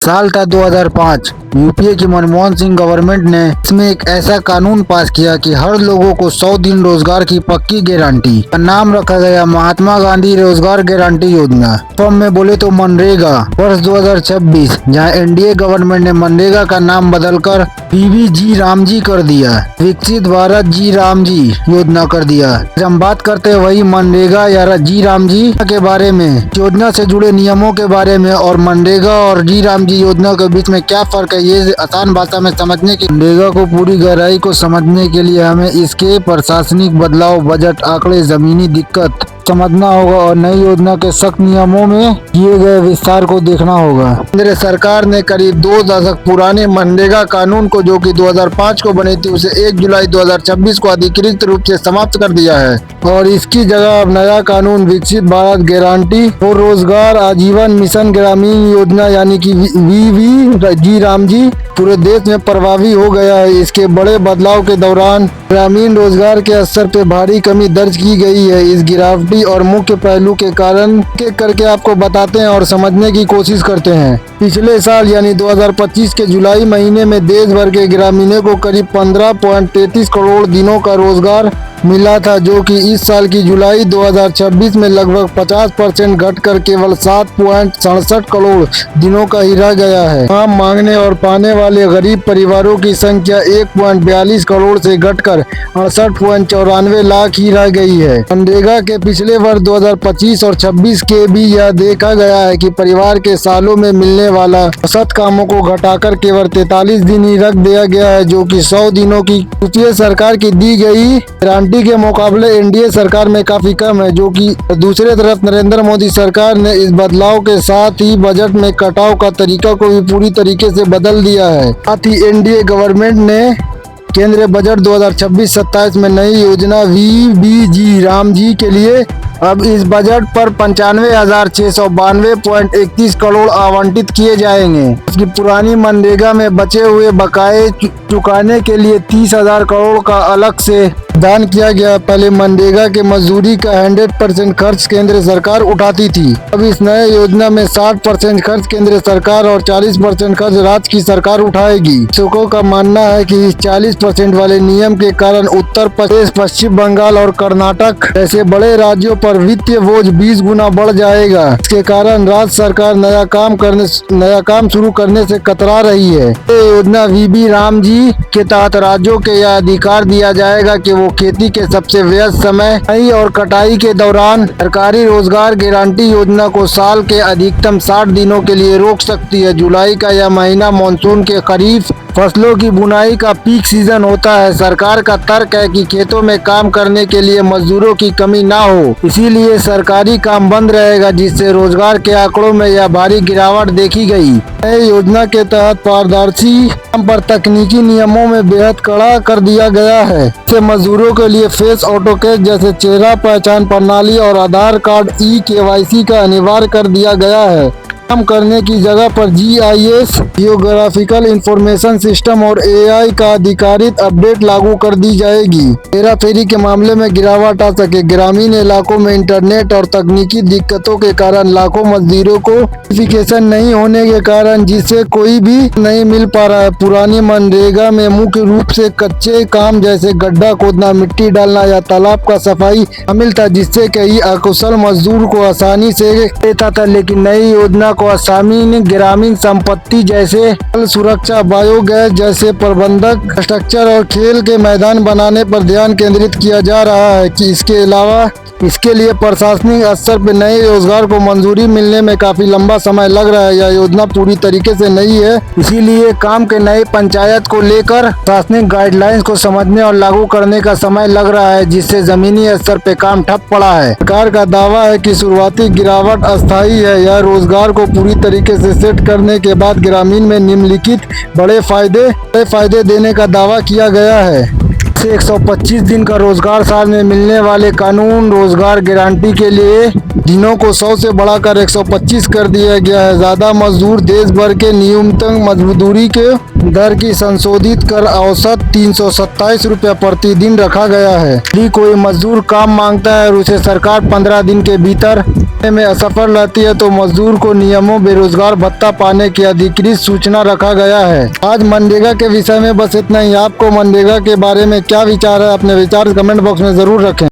साल था 2005। यूपीए की मनमोहन सिंह गवर्नमेंट ने इसमें एक ऐसा कानून पास किया कि हर लोगों को 100 दिन रोजगार की पक्की गारंटी का नाम रखा गया महात्मा गांधी रोजगार गारंटी योजना, फॉर्म में बोले तो मनरेगा। वर्ष 2026 जहां एनडीए गवर्नमेंट ने मनरेगा का नाम बदलकर बीबीजी रामजी कर दिया, विकसित भारत जी रामजी योजना कर दिया। हम बात करते हैं वही मनरेगा या जी रामजी के बारे में, योजना से जुड़े नियमों के बारे में और मनरेगा और जी रामजी योजना के बीच में क्या फर्क है, ये आसान भाषा में समझने की। मनरेगा को पूरी गहराई को समझने के लिए हमें इसके प्रशासनिक बदलाव, बजट आंकड़े, जमीनी दिक्कत समझना होगा और नई योजना के सख्त नियमों में किए गए विस्तार को देखना होगा। केंद्र सरकार ने करीब 2 दशक पुराने मनरेगा कानून को, जो कि 2005 को बनी थी, उसे 1 जुलाई 2026 को अधिकृत रूप से समाप्त कर दिया है और इसकी जगह अब नया कानून विकसित भारत गारंटी और रोजगार आजीवन मिशन ग्रामीण योजना यानी कि जी रामजी पूरे देश में प्रभावी हो गया है। इसके बड़े बदलाव के दौरान ग्रामीण रोजगार के स्तर पे भारी कमी दर्ज की गई है। इस गिरावटी और मुख्य पहलू के कारण करके आपको बताते हैं और समझने की कोशिश करते हैं। पिछले साल यानी 2025 के जुलाई महीने में देश भर के ग्रामीणों को करीब 15.33 करोड़ दिनों का रोजगार मिला था, जो कि इस साल की जुलाई 2026 में लगभग 50% घटकर केवल 7.67 करोड़ दिनों का ही रह गया है। काम मांगने और पाने वाले गरीब परिवारों की संख्या 1.42 करोड़ से घटकर 68.94 लाख ही रह गई है। मनरेगा के पिछले वर्ष 2025 और 26 के भी यह देखा गया है कि परिवार के सालों में मिलने वाला औसत कामों को घटाकर केवल 43 दिन ही रख दिया गया है, जो कि 100 दिनों की यूपीए सरकार की दी गई गारंटी के मुकाबले एनडीए सरकार में काफी कम है। जो कि दूसरे तरफ नरेंद्र मोदी सरकार ने इस बदलाव के साथ ही बजट में कटाव का तरीका को भी पूरी तरीके से बदल दिया है। साथ ही एनडीए गवर्नमेंट ने केंद्रीय बजट 2026-27 में नई योजना बीबीजी रामजी के लिए अब इस बजट पर 95,692.31 करोड़ आवंटित किए जाएंगे। इसकी पुरानी मनरेगा में बचे हुए बकाये चुकाने के लिए 30,000 करोड़ का अलग से दान किया गया। पहले मनरेगा के मजदूरी का 100% खर्च केंद्र सरकार उठाती थी। अब इस नए योजना में 60% खर्च केंद्र सरकार और 40% खर्च राज्य की सरकार उठाएगी। शिक्षकों का मानना है कि इस 40% वाले नियम के कारण उत्तर प्रदेश, पश्चिम बंगाल और कर्नाटक जैसे बड़े राज्यों पर वित्तीय बोझ 20 गुना बढ़ जाएगा। इसके कारण राज्य सरकार नया काम शुरू करने से कतरा रही है। ये योजना बीबी रामजी के तहत राज्यों के यह अधिकार दिया जाएगा कि वो खेती के सबसे व्यस्त समय और कटाई के दौरान सरकारी रोजगार गारंटी योजना को साल के अधिकतम 60 दिनों के लिए रोक सकती है। जुलाई का यह महीना मानसून के खरीफ फसलों की बुनाई का पीक सीजन होता है। सरकार का तर्क है कि खेतों में काम करने के लिए मजदूरों की कमी ना हो, इसीलिए सरकारी काम बंद रहेगा, जिससे रोजगार के आंकड़ों में यह भारी गिरावट देखी गई। नई योजना के तहत पारदर्शी काम पर तकनीकी नियमों में बेहद कड़ा कर दिया गया है। इससे मजदूरों के लिए फेस ऑटोकैश जैसे चेहरा पहचान प्रणाली और आधार कार्ड KYC का अनिवार्य कर दिया गया है। काम करने की जगह पर GIS जियोग्राफिकल इंफॉर्मेशन सिस्टम और AI का अधिकारित अपडेट लागू कर दी जाएगी। हेरा फेरी के मामले में गिरावट आ सके। ग्रामीण इलाकों में इंटरनेट और तकनीकी दिक्कतों के कारण लाखों मजदूरों को नोटिफिकेशन नहीं होने के कारण जिससे कोई भी नहीं मिल पा रहा है। पुरानी मनरेगा में मुख्य रूप से कच्चे काम जैसे गड्ढा खोदना, मिट्टी डालना या तालाब का सफाई शामिल था, जिससे कई अकुशल मजदूर को आसानी से देता था। लेकिन नई योजना को असामी ग्रामीण संपत्ति जैसे जल सुरक्षा, बायोगैस जैसे प्रबंधक स्ट्रक्चर और खेल के मैदान बनाने पर ध्यान केंद्रित किया जा रहा है कि इसके अलावा इसके लिए प्रशासनिक स्तर पर नए रोजगार को मंजूरी मिलने में काफी लंबा समय लग रहा है। यह योजना पूरी तरीके से नई है, इसीलिए काम के नए पंचायत को लेकर प्रशासनिक गाइडलाइंस को समझने और लागू करने का समय लग रहा है, जिससे जमीनी स्तर पे काम ठप पड़ा है। सरकार का दावा है कि शुरुआती गिरावट अस्थायी है। यह रोजगार को पूरी तरीके से सेट करने के बाद ग्रामीण में निम्नलिखित बड़े फायदे देने का दावा किया गया है। 125 दिन का रोजगार साल में मिलने वाले कानून रोजगार गारंटी के लिए दिनों को 100 से बढ़ाकर 125 कर दिया गया है। ज्यादा मजदूर देश भर के न्यूनतम मजदूरी के दर की संशोधित कर औसत 327 रुपया प्रति दिन रखा गया है। यदि कोई मजदूर काम मांगता है और उसे सरकार 15 दिन के भीतर में असफल रहती है तो मजदूर को नियमों बेरोजगार भत्ता पाने की अधिकृत सूचना रखा गया है। आज मनरेगा के विषय में बस इतना ही। आपको मनरेगा के बारे में क्या विचार है? अपने विचार कमेंट बॉक्स में जरूर रखें।